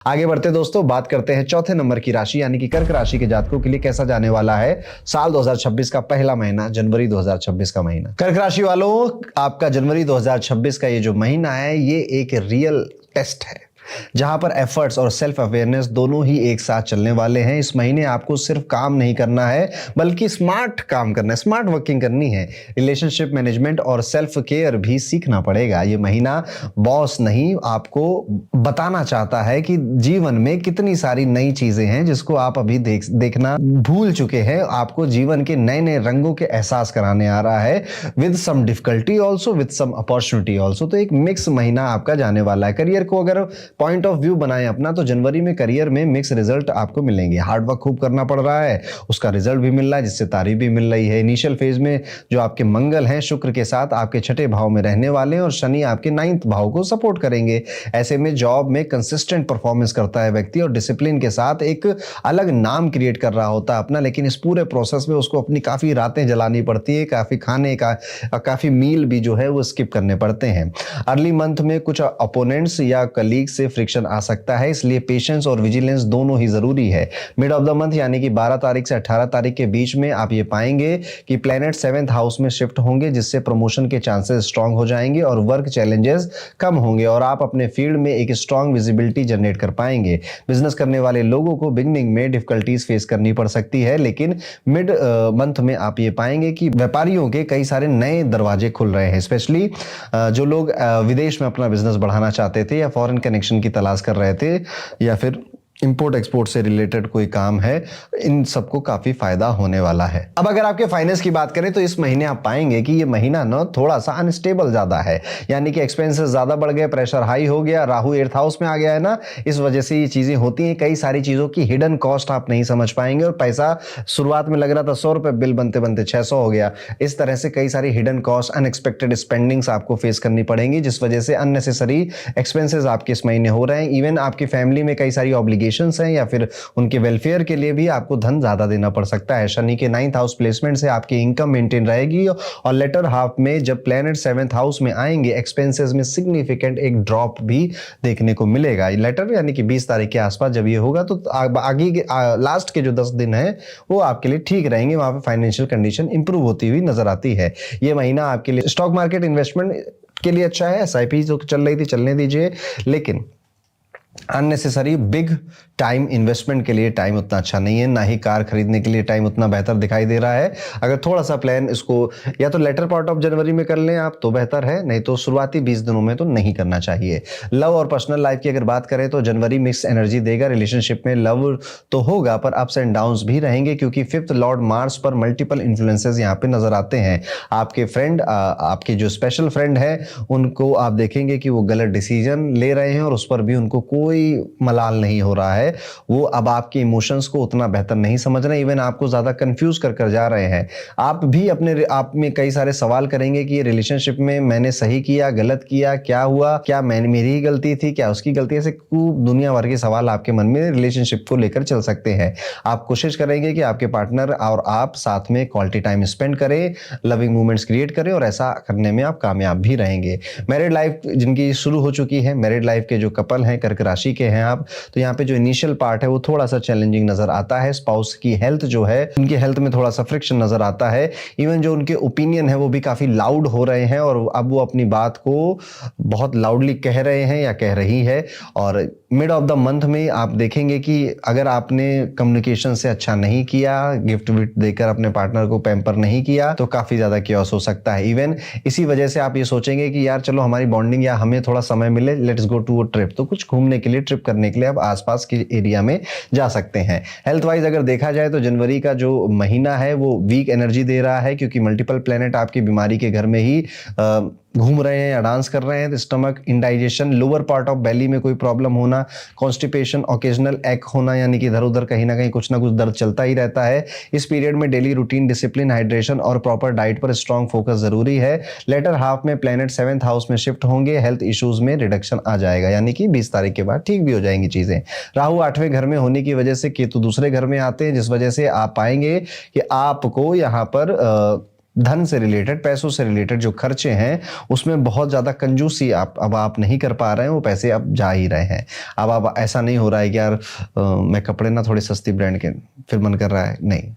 आगे बढ़ते दोस्तों, बात करते हैं चौथे नंबर की राशि यानी कि कर्क राशि के जातकों के लिए कैसा जाने वाला है साल 2026 का पहला महीना, जनवरी 2026 का महीना। कर्क राशि वालों, आपका जनवरी 2026 का ये जो महीना है ये एक रियल टेस्ट है जहां पर एफर्ट्स और सेल्फ अवेयरनेस दोनों ही एक साथ चलने वाले हैं। इस महीने आपको सिर्फ काम नहीं करना है बल्कि स्मार्ट काम करना है, स्मार्ट वर्किंग करनी है। रिलेशनशिप मैनेजमेंट और सेल्फ केयर भी सीखना पड़ेगा। ये महीना बॉस नहीं आपको बताना चाहता है कि जीवन में कितनी सारी नई चीजें हैं जिसको आप अभी देखना भूल चुके हैं। आपको जीवन के नए नए रंगों के एहसास कराने आ रहा है, with some difficulty also, with some opportunity also. तो एक मिक्स महीना आपका जाने वाला है। करियर को अगर पॉइंट ऑफ व्यू बनाएं अपना, तो जनवरी में करियर में मिक्स रिजल्ट आपको मिलेंगे। हार्ड वर्क खूब करना पड़ रहा है, उसका रिजल्ट भी मिल रहा है, जिससे तारीफ भी मिल रही है। इनिशियल फेज में जो आपके मंगल हैं शुक्र के साथ आपके छठे भाव में रहने वाले हैं और शनि आपके 9th भाव को सपोर्ट करेंगे। ऐसे में जॉब में कंसिस्टेंट परफॉर्मेंस करता है व्यक्ति और डिसिप्लिन के साथ एक अलग नाम क्रिएट कर रहा होता है अपना, लेकिन इस पूरे प्रोसेस में उसको अपनी काफी रातें जलानी पड़ती है, काफी खाने का काफी मील भी जो है वो स्किप करने पड़ते हैं। अर्ली मंथ में कुछ अपोनेंट्स या कलीग्स से फ्रिक्शन आ सकता है, इसलिए पेशेंस और विजिलेंस दोनों ही जरूरी है। मिड ऑफ द मंथ यानी कि 12 तारीख से 18 तारीख के बीच में आप ये पाएंगे कि प्लैनेट 7th हाउस में शिफ्ट होंगे, जिससे प्रमोशन के चांसेस स्ट्रांग हो जाएंगे और वर्क चैलेंजेस कम होंगे और आप अपने फील्ड में एक स्ट्रांग विजिबिलिटी जनरेट कर पाएंगे। बिजनेस करने वाले लोगों को बिगनिंग में डिफिकल्टीज फेस करनी पड़ सकती है, लेकिन मिड मंथ में आप ये पाएंगे कि व्यापारियों के कई सारे नए दरवाजे खुल रहे हैं। स्पेशली जो लोग विदेश में अपना बिजनेस बढ़ाना चाहते थे या फॉरेन कनेक्शन की तलाश कर रहे थे या फिर इंपोर्ट एक्सपोर्ट से रिलेटेड कोई काम है, इन सबको काफी फायदा होने वाला है। अब अगर आपके फाइनेंस की बात करें तो इस महीने आप पाएंगे कि ये महीना ना थोड़ा सा अनस्टेबल ज्यादा है, यानी कि एक्सपेंसेस ज्यादा बढ़ गए, प्रेशर हाई हो गया, राहु 8th हाउस में आ गया है ना, इस वजह से ये चीजें होती हैं। कई सारी चीजों की हिडन कॉस्ट आप नहीं समझ पाएंगे और पैसा शुरुआत में लग रहा था 100 रुपए, बिल बनते बनते 600 हो गया। इस तरह से कई सारी हिडन कॉस्ट, अनएक्सपेक्टेड स्पेंडिंग्स आपको फेस करनी पड़ेंगी, जिस वजह से अननेसेसरी एक्सपेंसेस आपके इस महीने हो रहे हैं। इवन आपकी फैमिली में कई सारी ऑब्लिगेशंस हैं या फिर उनके वेलफेयर के लिए भी आपको धन ज्यादा देना पड़ सकता है। शनि के 9th हाउस प्लेसमेंट से आपकी इनकम मेंटेन रहेगी और लेटर हाफ में जब प्लैनेट 7th हाउस में आएंगे एक्सपेंसेस में सिग्निफिकेंट एक ड्रॉप भी देखने को मिलेगा। लेटर यानी कि 20 तारीख के आसपास जब ये होगा तो आगे के लास्ट के जो 10 दिन है वो आपके लिए ठीक रहेंगे, वहां पे फाइनेंशियल कंडीशन इंप्रूव होती हुई नजर आती है। ये महीना आपके लिए स्टॉक मार्केट इन्वेस्टमेंट के लिए अच्छा है। SIP जो चल रही थी चलने दीजिए, लेकिन अननेसेसरी बिग टाइम इन्वेस्टमेंट के लिए टाइम उतना अच्छा नहीं है, ना ही कार खरीदने के लिए टाइम उतना बेहतर दिखाई दे रहा है। अगर थोड़ा सा प्लान इसको या तो लेटर पार्ट ऑफ जनवरी में कर लें आप तो बेहतर है, नहीं तो शुरुआती 20 दिनों में तो नहीं करना चाहिए। लव और पर्सनल लाइफ की अगर बात करें तो जनवरी मिक्स एनर्जी देगा। रिलेशनशिप में लव तो होगा पर अप्स एंड डाउन्स भी रहेंगे, क्योंकि 5th लॉर्ड मार्स पर मल्टीपल इन्फ्लुएंसेस यहाँ पे नजर आते हैं। आपके फ्रेंड, आपके जो स्पेशल फ्रेंड है, उनको आप देखेंगे कि वो गलत डिसीजन ले रहे हैं और उस पर भी उनको कोई मलाल नहीं हो रहा है। वो अब आपके इमोशंस को उतना बेहतर नहीं समझ रहे, इवन आपको ज्यादा कंफ्यूज कर जा रहे हैं। आप भी अपने आप में कई सारे सवाल करेंगे कि ये रिलेशनशिप में मैंने सही किया, गलत किया, क्या हुआ, क्या मेरी ही गलती थी, क्या उसकी गलती, ऐसे खूब दुनिया भर के सवाल आपके मन में रिलेशनशिप को लेकर चल सकते हैं। आप कोशिश करेंगे कि आपके पार्टनर और आप साथ में क्वालिटी टाइम स्पेंड करें, लविंग मोमेंट्स क्रिएट करें और ऐसा करने में आप कामयाब भी रहेंगे। मैरिड लाइफ जिनकी शुरू हो चुकी है, मैरिड लाइफ के जो कपल हैं, कर्क राशि के हैं आप, तो यहाँ पे जो इनिशियल पार्ट है वो थोड़ा सा चैलेंजिंग नजर आता है। स्पाउस की हेल्थ जो है, उनकी हेल्थ में थोड़ा सा फ्रिक्शन नजर आता है। इवन जो उनके ओपिनियन है वो भी काफी लाउड हो रहे हैं और अब वो अपनी बात को बहुत लाउडली कह रहे हैं या कह रही है। और मिड ऑफ द मंथ में आप देखेंगे कि अगर आपने कम्युनिकेशन से अच्छा नहीं किया, गिफ्ट विफ्ट देकर अपने पार्टनर को पैम्पर नहीं किया, तो काफी ज्यादा क्योस हो सकता है। इवन इसी वजह से आप ये सोचेंगे कि यार चलो हमारी बॉन्डिंग या हमें थोड़ा समय मिले, let's go to a trip, तो कुछ घूमने के लिए, ट्रिप करने के लिए आप आसपास के एरिया में जा सकते हैं। हेल्थ वाइज अगर देखा जाए तो जनवरी का जो महीना है वो वीक एनर्जी दे रहा है, क्योंकि मल्टीपल प्लेनेट आपकी बीमारी के घर में ही घूम रहे हैं या डांस कर रहे हैं। तो stomach, indigestion, lower part of belly में कोई प्रॉब्लम होना, कॉन्स्टिपेशन, ओकेजनल एक होना, यानी कि इधर उधर कहीं ना कहीं कुछ ना कुछ दर्द चलता ही रहता है। इस पीरियड में डेली रूटीन, डिसिप्लिन, हाइड्रेशन और प्रॉपर डाइट पर स्ट्रांग फोकस जरूरी है। लेटर हाफ में प्लैनेट 7th हाउस में शिफ्ट होंगे, हेल्थ इश्यूज में रिडक्शन आ जाएगा, यानी कि 20 तारीख के बाद ठीक भी हो जाएंगी चीजें। राहु 8वें घर में होने की वजह से केतु दूसरे घर में आते हैं, जिस वजह से आप पाएंगे कि आपको यहाँ पर धन से रिलेटेड, पैसों से रिलेटेड जो खर्चे हैं उसमें बहुत ज़्यादा कंजूसी आप नहीं कर पा रहे हैं, वो पैसे अब जा ही रहे हैं। अब आप ऐसा नहीं हो रहा है कि यार मैं कपड़े ना थोड़ी सस्ती ब्रांड के, फिर मन कर रहा है नहीं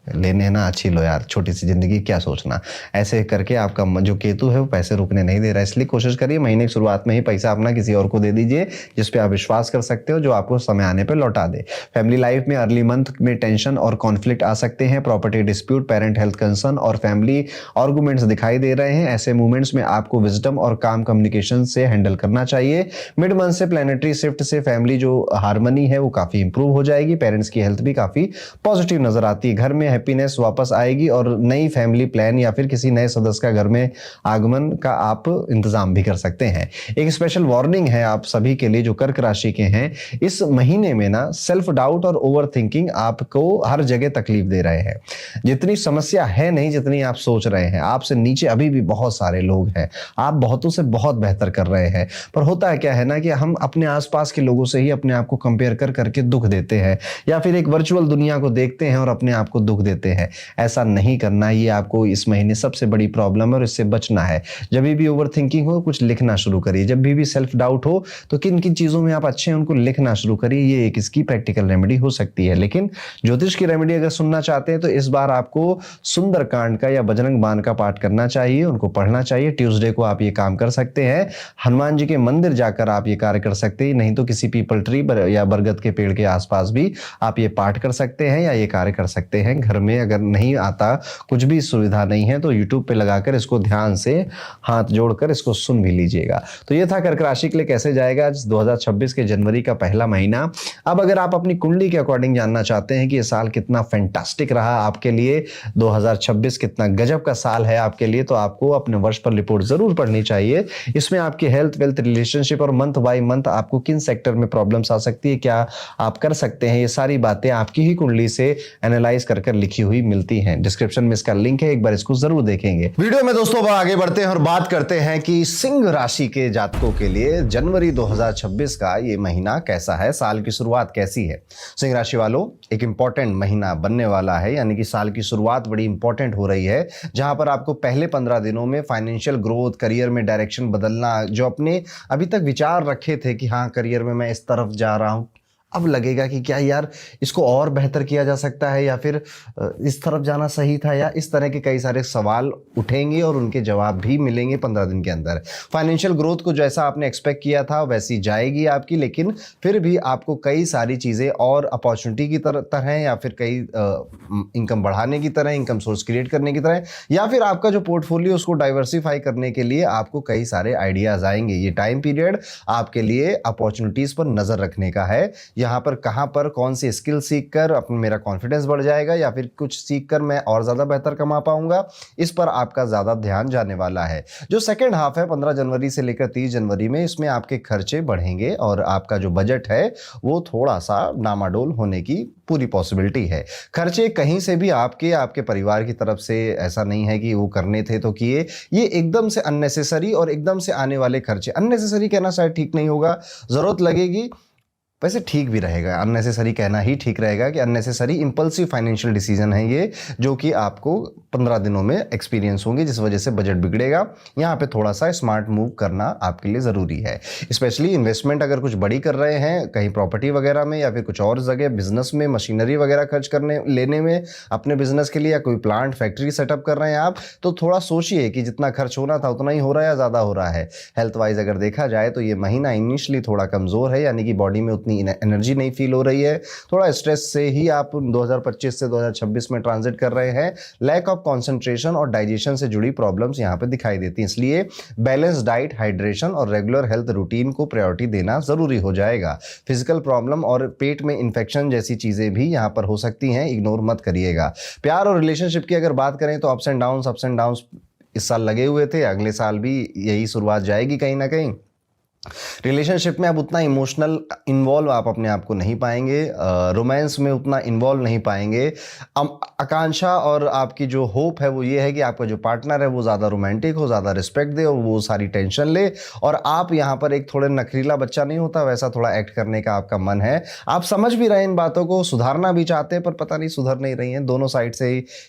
लेने हैं ना अच्छी लो यार, छोटी सी जिंदगी क्या सोचना, ऐसे करके आपका जो केतु है वो पैसे रुकने नहीं दे रहा है। इसलिए कोशिश करिए महीने की शुरुआत में ही पैसा अपना किसी और को दे दीजिए जिस पे आप विश्वास कर सकते हो, जो आपको समय आने पे लौटा दे। फैमिली लाइफ में अर्ली मंथ में टेंशन और कॉन्फ्लिक्ट आ सकते हैं, property dispute, parent health concern और फैमिली आर्गुमेंट्स दिखाई दे रहे हैं। ऐसे मूवमेंट्स में आपको विजडम और काम कम्युनिकेशन से हैंडल करना चाहिए। मिड मंथ से प्लैनेटरी शिफ्ट से फैमिली जो हार्मनी है वो काफी इंप्रूव हो जाएगी। पेरेंट्स की हेल्थ भी काफी पॉजिटिव नजर आती है। घर में हैप्पीनेस वापस आएगी और नई फैमिली प्लान या फिर किसी नए सदस्य का घर में आगमन का आप इंतजाम भी कर सकते हैं। एक स्पेशल वार्निंग है आप सभी के लिए जो कर्क राशि के हैं, इस महीने में ना सेल्फ डाउट और ओवर थिंकिंग आपको हर जगह तकलीफ दे रहे हैं। जितनी समस्या है नहीं जितनी आप सोच रहे हैं, आपसे नीचे अभी भी बहुत सारे लोग हैं, आप बहुतों से बहुत बेहतर कर रहे हैं। पर होता है क्या है ना कि हम अपने आसपास के लोगों से ही अपने आप को कंपेयर कर करके दुख देते हैं, या फिर एक वर्चुअल दुनिया को देखते हैं और अपने आप को दुख देते हैं। ऐसा नहीं करना, ये आपको इस महीने सबसे बड़ी प्रॉब्लम है और इससे बचना है। जब भी ओवर थिंकिंग हो कुछ लिखना शुरू करिए, जब भी सेल्फ डाउट हो तो किन किन चीजों में आप अच्छे हैं उनको लिखना शुरू करिए। ये एक इसकी प्रैक्टिकल रेमेडी हो सकती है। लेकिन ज्योतिष की रेमेडी अगर सुनना चाहते हैं तो इस बार आपको सुंदरकांड का या बजरंग बाण का पाठ करना चाहिए, उनको पढ़ना चाहिए। ट्यूसडे को आप ये काम कर सकते हैं। हनुमान जी के मंदिर जाकर आप ये कार्य कर सकते हैं, नहीं तो किसी पीपल ट्री या बरगद के पेड़ के आसपास भी आप ये पाठ कर सकते हैं या ये कार्य कर सकते हैं। घर में अगर नहीं आता, कुछ भी सुविधा नहीं है, तो YouTube पे लगाकर इसको ध्यान से हाथ जोड़कर इसको सुन भी लीजिएगा। तो ये था कर्क राशि के लिए कैसे जाएगा 2026 के जनवरी का पहला महीना। अब अगर आप अपनी कुंडली के अकॉर्डिंग जानना चाहते हैं कि ये साल कितना फैंटास्टिक रहा आपके लिए, 2026 कितना गजब का साल है आपके लिए, तो आपको अपने वर्ष पर रिपोर्ट जरूर पढ़नी चाहिए। इसमें आपकी हेल्थ, वेल्थ, रिलेशनशिप और मंथ बाय मंथ आपको किन सेक्टर में प्रॉब्लम्स आ सकती है, क्या आप कर सकते हैं, ये सारी बातें आपकी ही कुंडली से एनालाइज कर लिखी हुई मिलती हैं। डिस्क्रिप्शन में इसका लिंक है, एक बार इसको जरूर देखेंगे। वीडियो में दोस्तों आगे बढ़ते हैं और बात करते हैं कि सिंह राशि के जातकों के लिए जनवरी 2026 का ये महीना कैसा है, साल की शुरुआत कैसी है। सिंह राशि वालों, एक इंपॉर्टेंट महीना बनने वाला है, यानी कि साल की शुरुआत बड़ी इंपॉर्टेंट हो रही है, जहां पर आपको पहले 15 दिनों में फाइनेंशियल ग्रोथ, करियर में डायरेक्शन बदलना, जो अपने अभी तक विचार रखे थे कि हाँ करियर में मैं इस तरफ जा रहा हूं, अब लगेगा कि क्या यार इसको और बेहतर किया जा सकता है, या फिर इस तरफ जाना सही था, या इस तरह के कई सारे सवाल उठेंगे और उनके जवाब भी मिलेंगे 15 दिन के अंदर। फाइनेंशियल ग्रोथ को जैसा आपने एक्सपेक्ट किया था वैसी जाएगी आपकी, लेकिन फिर भी आपको कई सारी चीज़ें और अपॉर्चुनिटी की तरह, या फिर कई इनकम बढ़ाने की तरह, इनकम सोर्स क्रिएट करने की तरह, या फिर आपका जो पोर्टफोलियो उसको डाइवर्सिफाई करने के लिए आपको कई सारे आइडियाज आएंगे। ये टाइम पीरियड आपके लिए अपॉर्चुनिटीज़ पर नज़र रखने का है। यहाँ पर कहाँ पर कौन सी स्किल सीख कर अपना मेरा कॉन्फिडेंस बढ़ जाएगा, या फिर कुछ सीख कर मैं और ज़्यादा बेहतर कमा पाऊंगा, इस पर आपका ज़्यादा ध्यान जाने वाला है। जो सेकेंड हाफ है 15 जनवरी से लेकर 30 जनवरी में, इसमें आपके खर्चे बढ़ेंगे और आपका जो बजट है वो थोड़ा सा डामाडोल होने की पूरी पॉसिबिलिटी है। खर्चे कहीं से भी आपके परिवार की तरफ से ऐसा नहीं है कि वो करने थे तो किए, ये एकदम से अननेसेसरी और एकदम से आने वाले खर्चे, अननेसेसरी कहना शायद ठीक नहीं होगा, ज़रूरत लगेगी, वैसे ठीक भी रहेगा, अननेसेसरी कहना ही ठीक रहेगा कि अननेसेसरी इंपल्सिव फाइनेंशियल डिसीजन है ये, जो कि आपको 15 दिनों में एक्सपीरियंस होंगे, जिस वजह से बजट बिगड़ेगा। यहाँ पे थोड़ा सा स्मार्ट मूव करना आपके लिए ज़रूरी है। स्पेशली इन्वेस्टमेंट अगर कुछ बड़ी कर रहे हैं कहीं प्रॉपर्टी वगैरह में, या फिर कुछ और जगह बिजनेस में मशीनरी वगैरह खर्च करने लेने में अपने बिजनेस के लिए, या कोई प्लांट फैक्ट्री सेटअप कर रहे हैं आप, तो थोड़ा सोचिए कि जितना खर्च होना था उतना ही हो रहा है या ज़्यादा हो रहा है। हेल्थ वाइज अगर देखा जाए तो ये महीना इनिशियली थोड़ा कमज़ोर है, यानी कि बॉडी में एनर्जी नहीं फील हो रही है, थोड़ा स्ट्रेस से ही आप 2025 से 2026 में ट्रांजिट कर रहे हैं। लैक ऑफ कंसंट्रेशन और डाइजेशन से जुड़ी प्रॉब्लम्स यहां पे दिखाई देती हैं, इसलिए बैलेंस डाइट, हाइड्रेशन और रेगुलर हेल्थ रूटीन को प्रायोरिटी देना जरूरी हो जाएगा। फिजिकल प्रॉब्लम और पेट में इंफेक्शन जैसी चीजें भी यहां पर हो सकती हैं, इग्नोर मत करिएगा। प्यार और रिलेशनशिप की अगर बात करें तो अप्स एंड डाउन्स इस साल लगे हुए थे, अगले साल भी यही शुरुआत जाएगी कहीं ना कहीं। रिलेशनशिप में अब उतना इमोशनल इन्वॉल्व आप अपने आप को नहीं पाएंगे, रोमांस में उतना इन्वॉल्व नहीं पाएंगे। आकांक्षा और आपकी जो होप है वो ये है कि आपका जो पार्टनर है वो ज़्यादा रोमांटिक हो, ज़्यादा रिस्पेक्ट दे और वो सारी टेंशन ले, और आप यहाँ पर एक थोड़े नखरीला बच्चा नहीं होता वैसा थोड़ा एक्ट करने का आपका मन है। आप समझ भी रहे हैं इन बातों को, सुधारना भी चाहते हैं पर पता नहीं सुधर नहीं रही हैं, दोनों साइड से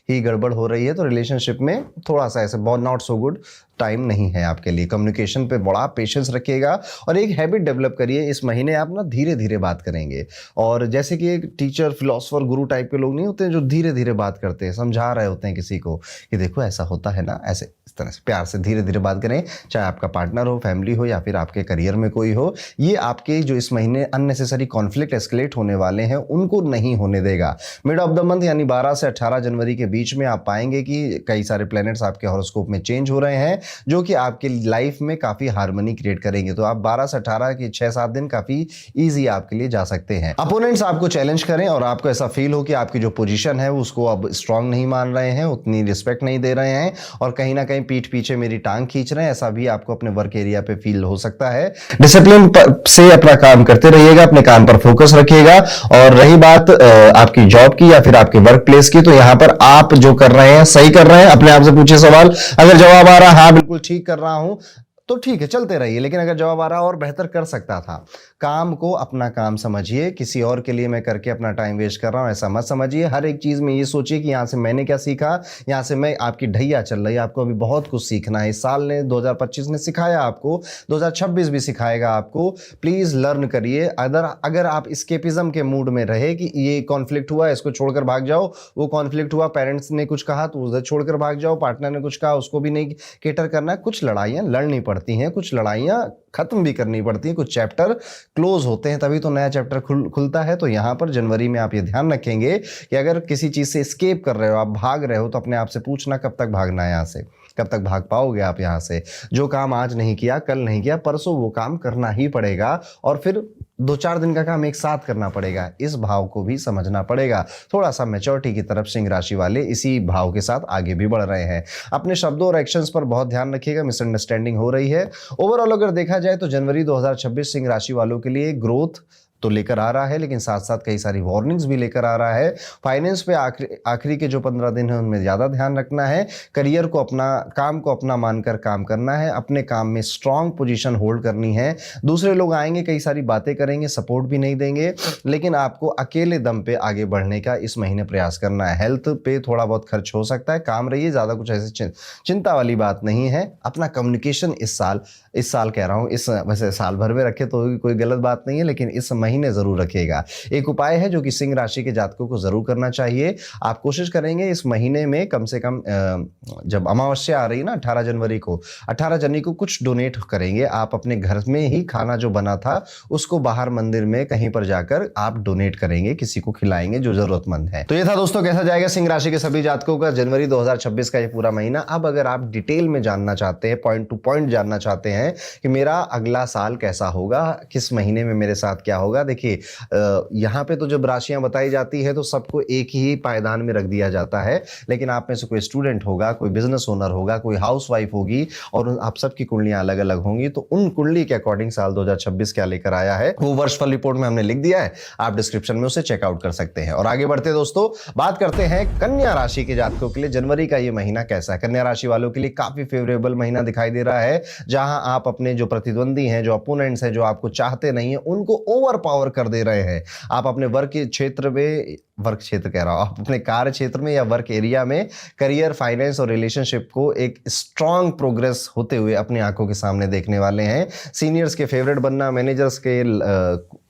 ही गड़बड़ हो रही है। तो रिलेशनशिप में थोड़ा सा ऐसे बहुत नॉट सो गुड टाइम नहीं है आपके लिए। कम्युनिकेशन पे बड़ा पेशेंस रखिएगा और एक हैबिट डेवलप करिए। इस महीने आप ना धीरे धीरे बात करेंगे, और जैसे कि एक टीचर, फिलोसोफर, गुरु टाइप के लोग नहीं होते जो धीरे धीरे बात करते हैं, समझा रहे होते हैं किसी को कि देखो ऐसा होता है ना, ऐसे इस तरह से प्यार से धीरे धीरे बात करें, चाहे आपका पार्टनर हो, फैमिली हो या फिर आपके करियर में कोई हो। ये आपके जो इस महीने अननेसेसरी कॉन्फ्लिक्ट एस्केलेट होने वाले हैं उनको नहीं होने देगा। मिड ऑफ द मंथ यानी 12 से 18 जनवरी के बीच में आप पाएंगे कि कई सारे प्लैनेट्स आपके हॉरोस्कोप में चेंज हो रहे हैं जो कि आपके लाइफ में काफी हार्मनी क्रिएट करेंगे। तो आप 12 से 18 के 6-7 दिन काफी इजी आपके लिए जा सकते हैं। अपोनेंट्स आपको चैलेंज करें और आपको ऐसा फील हो कि आपकी जो पोजीशन है उसको अब स्ट्रांग नहीं मान रहे हैं, उतनी रिस्पेक्ट नहीं दे रहे हैं और कहीं ना कहीं पीठ पीछे मेरी टांग खींच रहे हैं, ऐसा भी आपको अपने वर्क एरिया पे फील हो सकता है। डिसिप्लिन से अपना काम करते रहिएगा, अपने काम पर फोकस रखिएगा। और रही बात आपकी जॉब की या फिर आपके वर्क प्लेस की, तो यहां पर आप जो कर रहे हैं सही कर रहे हैं। अपने आप से पूछिए सवाल, अगर जवाब आ रहा हाँ बिल्कुल ठीक कर रहा हूं तो ठीक है चलते रहिए, लेकिन अगर जवाब आ रहा और बेहतर कर सकता था, काम को अपना काम समझिए, किसी और के लिए मैं करके अपना टाइम वेस्ट कर रहा हूं ऐसा मत समझिए। हर एक चीज में ये सोचिए कि यहां से मैंने क्या सीखा, यहां से मैं, आपकी ढैया चल रही है, आपको अभी बहुत कुछ सीखना है। इस साल ने 2025 ने सिखाया आपको, 2026 भी सिखाएगा आपको। प्लीज लर्न करिए। अगर आप स्केपिज्म के मूड में रहे कि ये कॉन्फ्लिक्ट हुआ इसको छोड़कर भाग जाओ, वो कॉन्फ्लिक्ट हुआ पेरेंट्स ने कुछ कहा तो उधर छोड़कर भाग जाओ, पार्टनर ने कुछ कहा उसको भी नहीं केटर करना। कुछ लड़ाइयां लड़नी पड़ती हैं, कुछ लड़ाइयां खत्म भी करनी पड़ती हैं, कुछ चैप्टर क्लोज होते हैं तभी तो नया चैप्टर खुलता है। तो यहां पर जनवरी में आप ये ध्यान रखेंगे कि अगर किसी चीज से एस्केप कर रहे हो, आप भाग रहे हो, तो अपने आप से पूछना कब तक भागना है, यहां से कब तक भाग पाओगे आप यहां से। जो काम आज नहीं किया, कल नहीं किया, परसों वो काम करना ही पड़ेगा और फिर 2-4 दिन का काम एक साथ करना पड़ेगा। इस भाव को भी समझना पड़ेगा। थोड़ा सा मैच्योरिटी की तरफ सिंह राशि वाले इसी भाव के साथ आगे भी बढ़ रहे हैं। अपने शब्दों और एक्शंस पर बहुत ध्यान रखिएगा, मिसअंडरस्टैंडिंग हो रही है। ओवरऑल अगर देखा जाए तो जनवरी 2026 सिंह राशि वालों के लिए ग्रोथ तो लेकर आ रहा है, लेकिन साथ साथ कई सारी वार्निंग्स भी लेकर आ रहा है। फाइनेंस पे आखिरी के जो 15 दिन है उनमें ज़्यादा ध्यान रखना है। करियर को अपना, काम को अपना मानकर काम करना है, अपने काम में स्ट्रांग पोजीशन होल्ड करनी है। दूसरे लोग आएंगे, कई सारी बातें करेंगे, सपोर्ट भी नहीं देंगे, लेकिन आपको अकेले दम पे आगे बढ़ने का इस महीने प्रयास करना है। हेल्थ पे थोड़ा बहुत खर्च हो सकता है, काम रहिए, ज़्यादा कुछ ऐसे चिंता वाली बात नहीं है। अपना कम्युनिकेशन इस साल कह रहा हूँ, इस वैसे साल भर में रखे तो कोई गलत बात नहीं है, लेकिन इस महीने जरूर रखिएगा। एक उपाय है जो कि सिंह राशि के जातकों को जरूर करना चाहिए। आप कोशिश करेंगे इस महीने में कम से कम, जब अमावस्या आ रही है ना 18 जनवरी को कुछ डोनेट करेंगे। आप अपने घर में ही खाना जो बना था उसको बाहर मंदिर में कहीं पर जाकर आप डोनेट करेंगे, किसी को खिलाएंगे जो जरूरतमंद है। तो ये था दोस्तों कैसा जाएगा सिंह राशि के सभी जातकों का जनवरी 2026 का ये पूरा महीना। अब अगर आप डिटेल में जानना चाहते हैं, पॉइंट टू पॉइंट जानना चाहते हैं कि मेरा अगला साल कैसा होगा, किस महीने में मेरे साथ क्या होगा, देखिए यहाँ पे तो जब राशियां बताई जाती है तो सबको एक ही पायदान में रख दिया जाता है, लेकिन आप में से कोई स्टूडेंट होगा, कोई बिजनेस ओनर होगा, कोई हाउसवाइफ होगी और आप सबकी कुंडलियां अलग अलग होंगी। तो उन कुंडली के अकॉर्डिंग साल 2026 क्या लेकर आया है वो वर्षफल रिपोर्ट में हमने लिख दिया है, आप डिस्क्रिप्शन में उसे चेकआउट कर सकते हैं। और आगे बढ़ते दोस्तों, बात करते हैं कन्या राशि के जातकों के लिए जनवरी का ये महीना कैसा है। कन्या राशि वालों के लिए काफी फेवरेबल महीना दिखाई दे रहा है, जहां आप अपने जो प्रतिद्वंदी हैं, जो अपोनेंट्स हैं, जो आपको चाहते नहीं है, उनको ओवर पावर कर दे रहे हैं। आप अपने वर्क क्षेत्र में, वर्क क्षेत्र कह रहा हूं, आप अपने कार्य क्षेत्र में या वर्क एरिया में करियर, फाइनेंस और रिलेशनशिप को एक स्ट्रांग प्रोग्रेस होते हुए अपनी आंखों के सामने देखने वाले हैं। सीनियर्स के फेवरेट बनना, मैनेजर्स के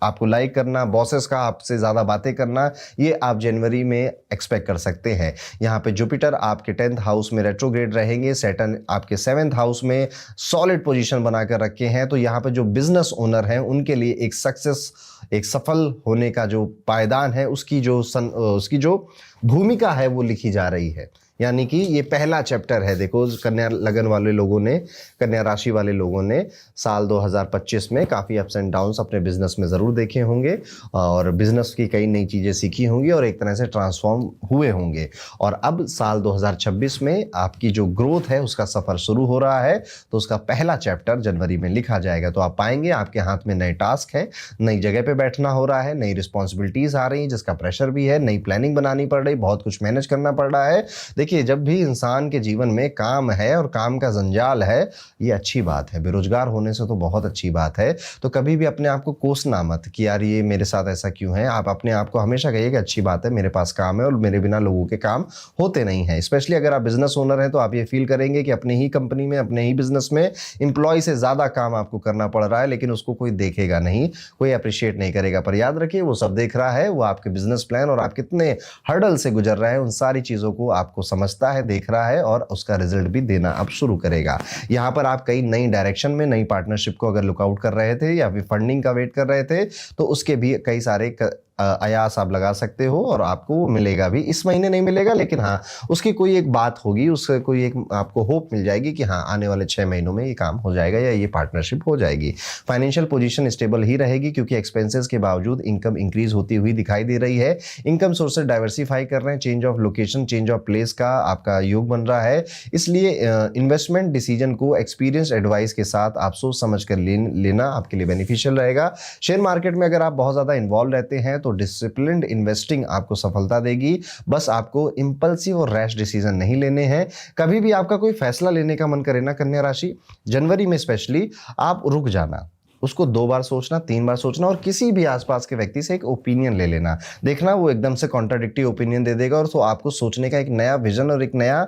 आपको लाइक करना, बॉसेस का आपसे ज़्यादा बातें करना, ये आप जनवरी में एक्सपेक्ट कर सकते हैं। यहाँ पे जुपिटर आपके 10th हाउस में रेट्रोग्रेड रहेंगे, सैटर्न आपके 7th हाउस में सॉलिड पोजीशन बनाकर रखे हैं। तो यहाँ पे जो बिजनेस ओनर हैं उनके लिए एक सक्सेस, एक सफल होने का जो पायदान है उसकी जो भूमिका है वो लिखी जा रही है। यानी कि ये पहला चैप्टर है। देखो कन्या लगन वाले लोगों ने, कन्या राशि वाले लोगों ने साल 2025 में काफ़ी अप्स एंड डाउन्स अपने बिजनेस में ज़रूर देखे होंगे और बिजनेस की कई नई चीज़ें सीखी होंगी और एक तरह से ट्रांसफॉर्म हुए होंगे। और अब साल 2026 में आपकी जो ग्रोथ है उसका सफ़र शुरू हो रहा है, तो उसका पहला चैप्टर जनवरी में लिखा जाएगा। तो आप पाएंगे आपके हाथ में नए टास्क है, नई जगह पे बैठना हो रहा है, नई रिस्पॉन्सिबिलिटीज़ आ रही हैं जिसका प्रेशर भी है, नई प्लानिंग बनानी पड़ रही, बहुत कुछ मैनेज करना पड़ रहा है। देखिए जब भी इंसान के जीवन में काम है और काम का जंजाल है, ये अच्छी बात है। बेरोजगार होने से तो बहुत अच्छी बात है। तो कभी भी अपने आप को कोसना मत कि यार ये मेरे साथ ऐसा क्यों है। आप अपने आप को हमेशा कहिए कि अच्छी बात है, मेरे पास काम है और मेरे बिना लोगों के काम होते नहीं हैं। स्पेशली अगर आप बिजनेस ओनर हैं तो आप ये फील करेंगे कि अपने ही कंपनी में, अपने ही बिजनेस में एम्प्लॉय से ज़्यादा काम आपको करना पड़ रहा है, लेकिन उसको कोई देखेगा नहीं, कोई अप्रिशिएट नहीं करेगा। पर याद रखिए वो सब देख रहा है, वो आपके बिजनेस प्लान और आप कितने हर्डल से गुजर रहे हैं उन सारी चीज़ों को आपको समझता है, देख रहा है और उसका रिजल्ट भी देना अब शुरू करेगा। यहाँ पर आप कई नई डायरेक्शन में, नई पार्टनरशिप को अगर लुकआउट कर रहे थे या फिर फंडिंग का वेट कर रहे थे तो उसके भी कई सारे आयास आप लगा सकते हो और आपको वो मिलेगा भी। इस महीने नहीं मिलेगा लेकिन हाँ उसकी कोई एक बात होगी, उससे कोई एक आपको होप मिल जाएगी कि हाँ आने वाले 6 महीनों में ये काम हो जाएगा या ये पार्टनरशिप हो जाएगी। फाइनेंशियल पोजीशन स्टेबल ही रहेगी क्योंकि एक्सपेंसेस के बावजूद इनकम इंक्रीज होती हुई दिखाई दे रही है। इनकम सोर्सेज डाइवर्सिफाई कर रहे हैं, change of location, change of place का आपका योग बन रहा है। इसलिए इन्वेस्टमेंट डिसीजन को एक्सपीरियंस एडवाइस के साथ आप सोच समझ कर लेना आपके लिए बेनिफिशियल रहेगा। शेयर मार्केट में अगर आप बहुत ज़्यादा इन्वॉल्व रहते हैं तो डिसिप्लिन्ड इन्वेस्टिंग आपको सफलता देगी। बस आपको इंपल्सिव और रैश डिसीजन नहीं लेने हैं। कभी भी आपका कोई फैसला लेने का मन करे ना कन्या राशि, जनवरी में स्पेशली, आप रुक जाना, उसको 2 बार सोचना, 3 बार सोचना और किसी भी आसपास के व्यक्ति से एक ओपिनियन ले लेना। देखना वो एकदम से कॉन्ट्राडिक्टरी ओपिनियन दे देगा और तो आपको सोचने का एक नया विजन और एक नया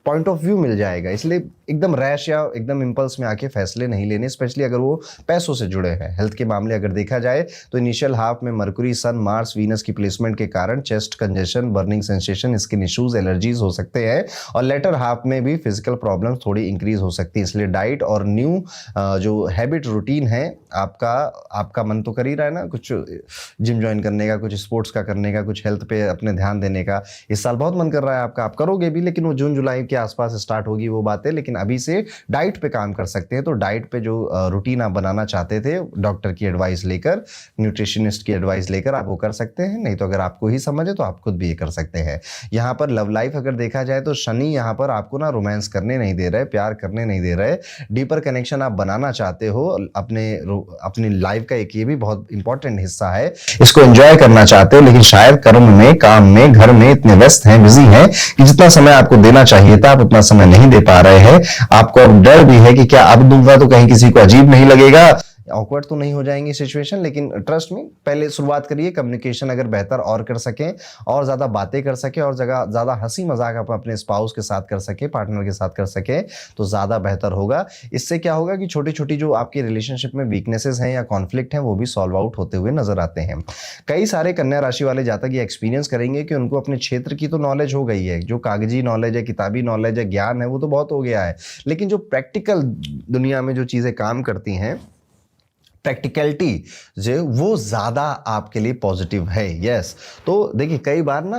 पॉइंट ऑफ व्यू मिल जाएगा। इसलिए एकदम रैश या एकदम इंपल्स में आके फैसले नहीं लेने, स्पेशली अगर वो पैसों से जुड़े हैं। हेल्थ के मामले अगर देखा जाए तो इनिशियल हाफ में मरकुरी, सन, मार्स, वीनस की प्लेसमेंट के कारण chest congestion, burning sensation, skin issues, allergies हो सकते हैं और लेटर हाफ में भी फिजिकल प्रॉब्लम्स थोड़ी इंक्रीज हो सकती है। इसलिए डाइट और न्यू जो हैबिट रूटीन है आपका मन तो कर ही रहा है ना कुछ जिम ज्वाइन करने का, कुछ स्पोर्ट्स का करने का, कुछ हेल्थ पे अपने ध्यान देने का। इस साल बहुत मन कर रहा है आपका, आप करोगे भी, लेकिन वो जून जुलाई के आसपास स्टार्ट होगी वो बातें। लेकिन अभी से डाइट पे काम कर सकते हैं। तो डाइट पे जो रूटीन आप बनाना चाहते थे, डॉक्टर की एडवाइस लेकर, न्यूट्रिशनिस्ट की एडवाइस लेकर आप वो कर सकते हैं। नहीं तो अगर आपको ही समझ है तो आप खुद भी ये कर सकते हैं। यहाँ पर लव लाइफ अगर देखा जाए तो शनि यहाँ पर आपको ना रोमांस करने नहीं दे रहे, प्यार करने नहीं दे रहे। डीपर कनेक्शन आप बनाना चाहते हो अपनी लाइफ का, एक ये भी बहुत इंपॉर्टेंट हिस्सा है, इसको एंजॉय करना चाहते हो, लेकिन शायद कर्म में, काम में, घर में इतने व्यस्त हैं, बिजी हैं कि जितना समय आपको देना चाहिए था आप उतना समय नहीं दे पा रहे हैं। आपको अब डर भी है कि क्या अब दूंगा तो कहीं किसी को अजीब नहीं लगेगा, ऑकवर्ड तो नहीं हो जाएंगी सिचुएशन। लेकिन ट्रस्ट में पहले शुरुआत करिए, कम्युनिकेशन अगर बेहतर और कर सकें और ज़्यादा बातें कर सकें और ज़्यादा हंसी मजाक आप अपने स्पाउस के साथ कर सके, पार्टनर के साथ कर सके तो ज़्यादा बेहतर होगा। इससे क्या होगा कि छोटी छोटी जो आपकी रिलेशनशिप में वीकनेसेस हैं या कॉन्फ्लिक्ट हैं वो भी सॉल्व आउट होते हुए नजर आते हैं। कई सारे कन्या राशि वाले जातक ये एक्सपीरियंस करेंगे कि उनको अपने क्षेत्र की तो नॉलेज हो गई है, जो कागजी नॉलेज है, किताबी नॉलेज है, ज्ञान है, वो तो बहुत हो गया है, लेकिन जो प्रैक्टिकल दुनिया में जो चीज़ें काम करती हैं, प्रैक्टिकलिटी जो वो ज़्यादा आपके लिए पॉजिटिव है। यस, तो देखिए कई बार ना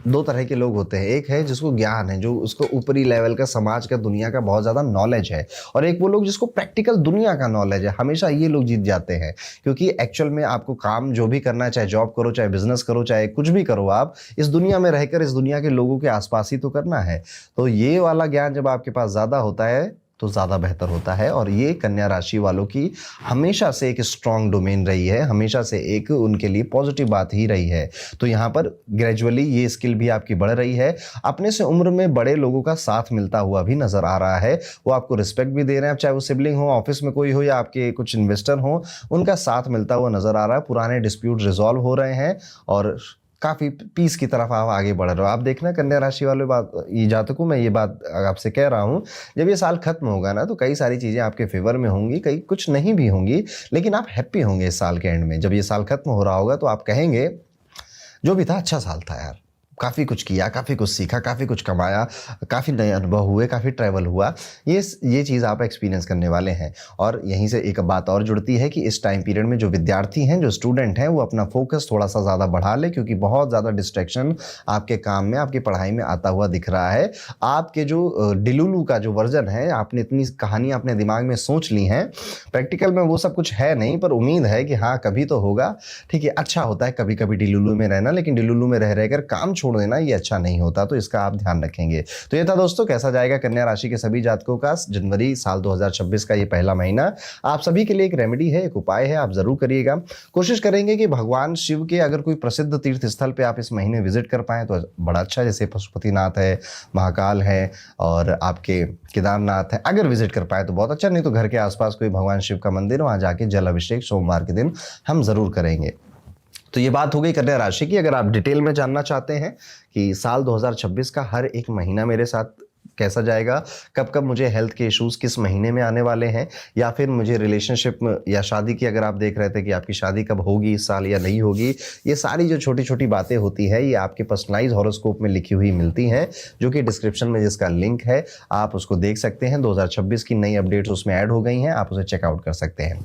2 तरह के लोग होते हैं। एक है जिसको ज्ञान है, जो उसको ऊपरी लेवल का, समाज का, दुनिया का बहुत ज़्यादा नॉलेज है, और एक वो लोग जिसको प्रैक्टिकल दुनिया का नॉलेज है। हमेशा ये लोग जीत जाते हैं क्योंकि एक्चुअल में आपको काम जो भी करना है, चाहे जॉब करो, चाहे बिजनेस करो, चाहे कुछ भी करो, आप इस दुनिया में रहकर इस दुनिया के लोगों के आसपास ही तो करना है। तो ये वाला ज्ञान जब आपके पास ज़्यादा होता है तो ज़्यादा बेहतर होता है। और ये कन्या राशि वालों की हमेशा से एक स्ट्रॉन्ग डोमेन रही है, हमेशा से एक उनके लिए पॉजिटिव बात ही रही है। तो यहाँ पर ग्रेजुअली ये स्किल भी आपकी बढ़ रही है। अपने से उम्र में बड़े लोगों का साथ मिलता हुआ भी नज़र आ रहा है। वो आपको रिस्पेक्ट भी दे रहे हैं, चाहे वो सिबलिंग हो, ऑफिस में कोई हो या आपके कुछ इन्वेस्टर हो, उनका साथ मिलता हुआ नज़र आ रहा है। पुराने डिस्प्यूट रिजॉल्व हो रहे हैं और काफ़ी पीस की तरफ आप आगे बढ़ रहे हो। आप देखना कन्या राशि वाले ये जातकों, मैं ये बात आपसे कह रहा हूँ, जब ये साल खत्म होगा ना तो कई सारी चीज़ें आपके फेवर में होंगी, कई कुछ नहीं भी होंगी, लेकिन आप हैप्पी होंगे इस साल के एंड में। जब ये साल खत्म हो रहा होगा तो आप कहेंगे जो भी था अच्छा साल था यार, काफ़ी कुछ किया, काफ़ी कुछ सीखा, काफ़ी कुछ कमाया, काफ़ी नए अनुभव हुए, काफ़ी ट्रैवल हुआ। ये चीज़ आप एक्सपीरियंस करने वाले हैं। और यहीं से एक बात और जुड़ती है कि इस टाइम पीरियड में जो विद्यार्थी हैं, जो स्टूडेंट हैं, वो अपना फोकस थोड़ा-सा ज़्यादा बढ़ा लें, क्योंकि बहुत ज़्यादा डिस्ट्रैक्शन आपके काम में, आपकी पढ़ाई में आता हुआ दिख रहा है। आपके जो डिलुलु का जो वर्ज़न है, आपने इतनी कहानी अपने दिमाग में सोच ली हैं, प्रैक्टिकल में वो सब कुछ है नहीं, पर उम्मीद है कि हाँ, कभी तो होगा। ठीक है, अच्छा होता है कभी-कभी डिलुलु में रहना, लेकिन डिलुलु में रह रहकर काम छोड़ देना ये अच्छा नहीं होता, तो इसका आप ध्यान रखेंगे। तो ये था दोस्तों, कैसा जाएगा कन्या राशि के सभी जातकों का जनवरी साल 2026 का ये पहला महीना। आप सभी के लिए एक रेमेडी है, एक उपाय है, आप जरूर करिएगा। कोशिश करेंगे कि भगवान शिव के अगर कोई प्रसिद्ध तीर्थ स्थल पे आप इस महीने विजिट कर पाएं तो बड़ा अच्छा, जैसे पशुपतिनाथ है, महाकाल है और आपके केदारनाथ है। अगर विजिट कर पाए तो बहुत अच्छा, नहीं तो घर के आसपास कोई भगवान शिव का मंदिर, वहां जाके जल अभिषेक सोमवार के दिन हम जरूर करेंगे। तो ये बात हो गई कन्या राशि की। अगर आप डिटेल में जानना चाहते हैं कि साल 2026 का हर एक महीना मेरे साथ कैसा जाएगा, कब कब मुझे हेल्थ के इश्यूज किस महीने में आने वाले हैं, या फिर मुझे रिलेशनशिप में या शादी की, अगर आप देख रहे थे कि आपकी शादी कब होगी इस साल या नहीं होगी, ये सारी जो छोटी छोटी बातें होती है ये आपके पर्सनलाइज हॉरोस्कोप में लिखी हुई मिलती हैं, जो कि डिस्क्रिप्शन में जिसका लिंक है आप उसको देख सकते हैं। 2026 की नई अपडेट्स उसमें ऐड हो गई हैं, आप उसे चेकआउट कर सकते हैं।